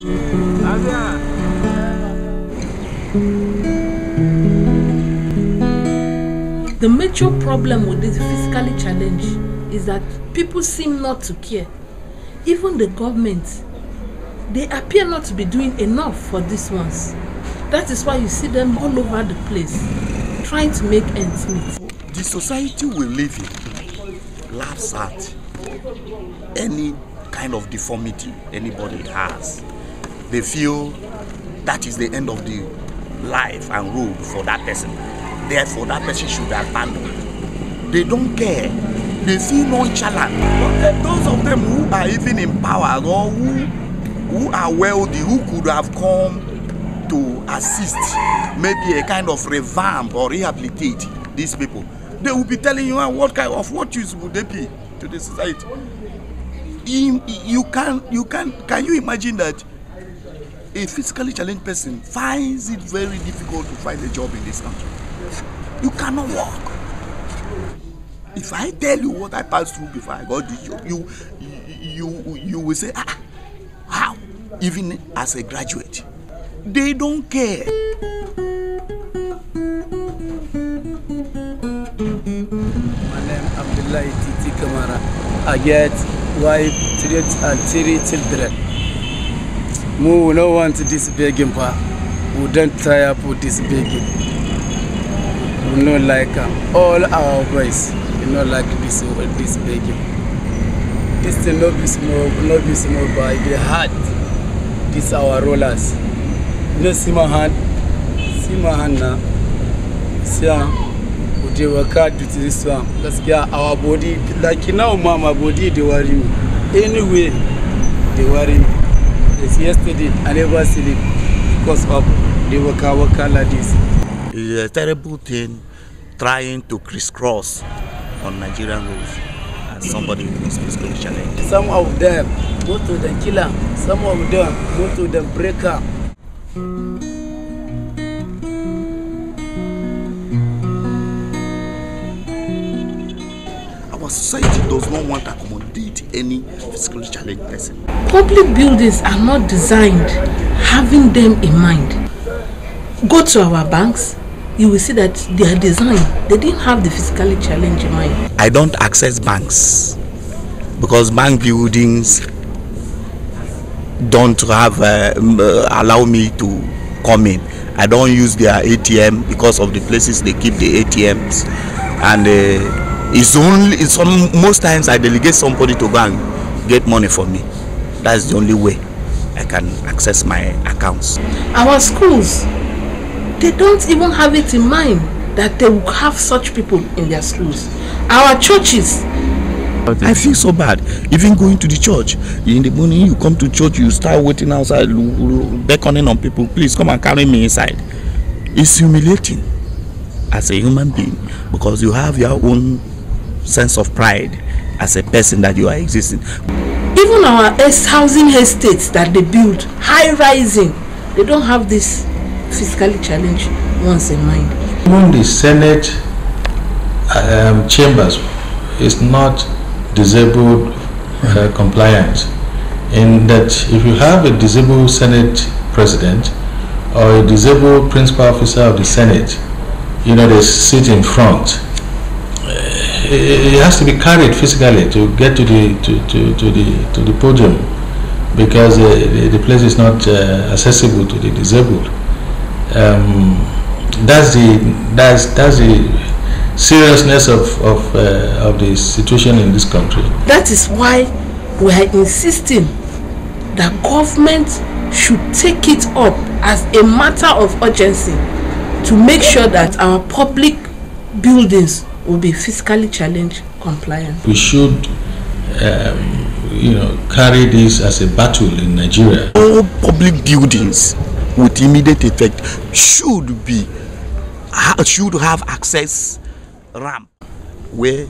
The major problem with this physically challenged is that people seem not to care. Even the government, they appear not to be doing enough for these ones. That is why you see them all over the place, trying to make ends meet. The society we live in laughs at any kind of deformity anybody has. They feel that is the end of the life and road for that person. Therefore, that person should be abandoned. They don't care. They feel nonchalant. Those of them who are even in power or who are wealthy, who could have come to assist, maybe a kind of revamp or rehabilitate these people, they will be telling you what kind of what use would they be to the society. Can you imagine that a physically challenged person finds it very difficult to find a job in this country? You cannot walk. If I tell you what I passed through before I got this job, you will say, how? Even as a graduate, they don't care. My name is Abdullah Titi Kamara. I get wife, 3 children. We don't want this begging part. We don't tie up with this begging. We don't like all our boys. We don't like this begging. This thing not be small by the heart. This our rollers. You know, see my hand now. See they work hard with this one. Let's get our body like now, mama body they worry me. Anyway, they worry me. It's yesterday I never sleep because of the work like this. It's a terrible thing trying to crisscross on Nigerian roads as somebody who is physically challenged. Some of them go to the killer, some of them go to the breaker. Our society does not want to accommodate any physically challenged person. Public buildings are not designed having them in mind. Go to our banks, you will see that they are designed. They didn't have the physically challenged in mind. I don't access banks because bank buildings don't have allow me to come in. I don't use their ATM because of the places they keep the ATMs, and most times I delegate somebody to go and get money for me. That's the only way I can access my accounts. Our schools, they don't even have it in mind that they will have such people in their schools. Our churches, I feel so bad. Even going to the church, in the morning you come to church, you start waiting outside, beckoning on people, please come and carry me inside. It's humiliating as a human being because you have your own sense of pride as a person that you are existing. Even our housing estates that they build, high-rising, they don't have this physically challenged ones in mind. Even the Senate chambers is not disabled compliant, in that if you have a disabled Senate president or a disabled principal officer of the Senate, you know, they sit in front. It has to be carried physically to get to the podium because the place is not accessible to the disabled. That's the seriousness of the situation in this country. That is why we are insisting that government should take it up as a matter of urgency to make sure that our public buildings will be physically challenged compliant. We should carry this as a battle in Nigeria. All public buildings with immediate effect should have access ramp where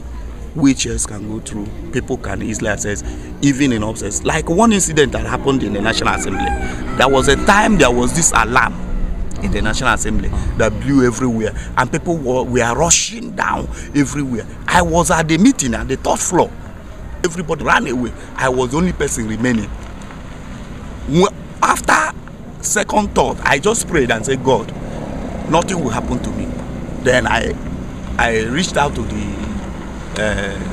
wheelchairs can go through, people can easily access, even in upstairs. Like one incident that happened in the National Assembly. There was a time there was this alarm in the National Assembly that blew everywhere and people were rushing down everywhere. I was at the meeting at the third floor. Everybody ran away. I was the only person remaining. after second thought, I just prayed and said, God, nothing will happen to me. Then I reached out to the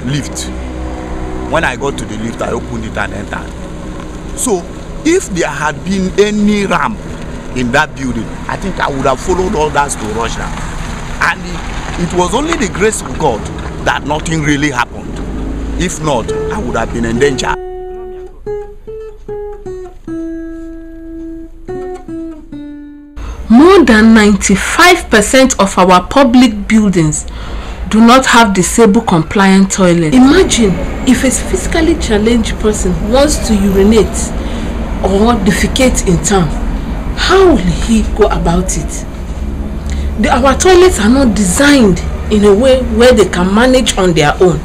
lift. When I got to the lift, I opened it and entered. So if there had been any ramp in that building, I think I would have followed all that to rush down. And it was only the grace of God that nothing really happened. If not, I would have been in danger. More than 95% of our public buildings do not have disabled compliant toilets. Imagine if a physically challenged person wants to urinate or defecate in town, how will he go about it? Our toilets are not designed in a way where they can manage on their own.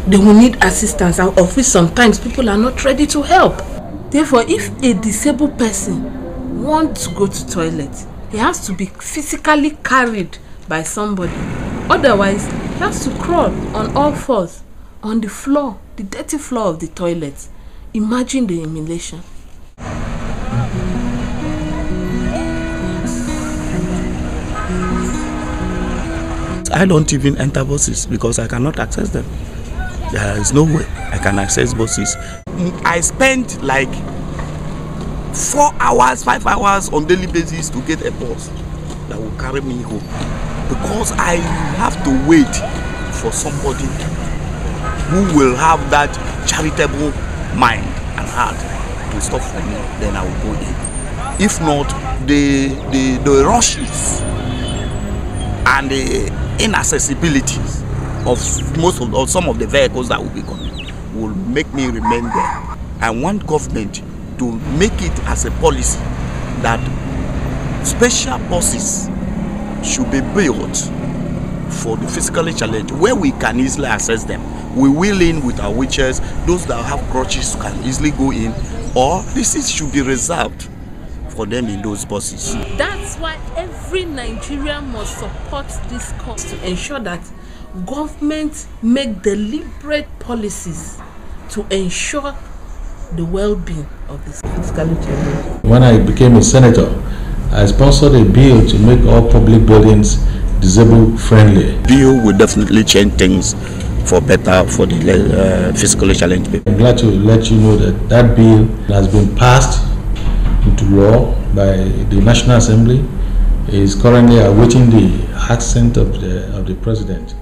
They will need assistance, of which sometimes people are not ready to help. Therefore, if a disabled person wants to go to toilet, he has to be physically carried by somebody. Otherwise, he has to crawl on all fours on the floor, the dirty floor of the toilet. Imagine the humiliation. I don't even enter buses because I cannot access them. There is no way I can access buses. I spend like 4 hours, 5 hours on daily basis to get a bus that will carry me home, because I have to wait for somebody who will have that charitable mind and heart to stop for me. Then I will go in. If not, the rushes and the inaccessibilities of some of the vehicles that will be coming will make me remain there. I want government to make it as a policy that special buses should be built for the physically challenged, where we can easily access them. We wheel in with our wheelchairs. Those that have crutches can easily go in, or the seats should be reserved for them in those buses. That's why every Nigerian must support this cause to ensure that government make deliberate policies to ensure the well-being of this physically challenged. When I became a senator, I sponsored a bill to make all public buildings disabled friendly. Bill will definitely change things for better for the physically challenged people. I'm glad to let you know that that bill has been passed into law by the National Assembly. It is currently awaiting the assent of the President.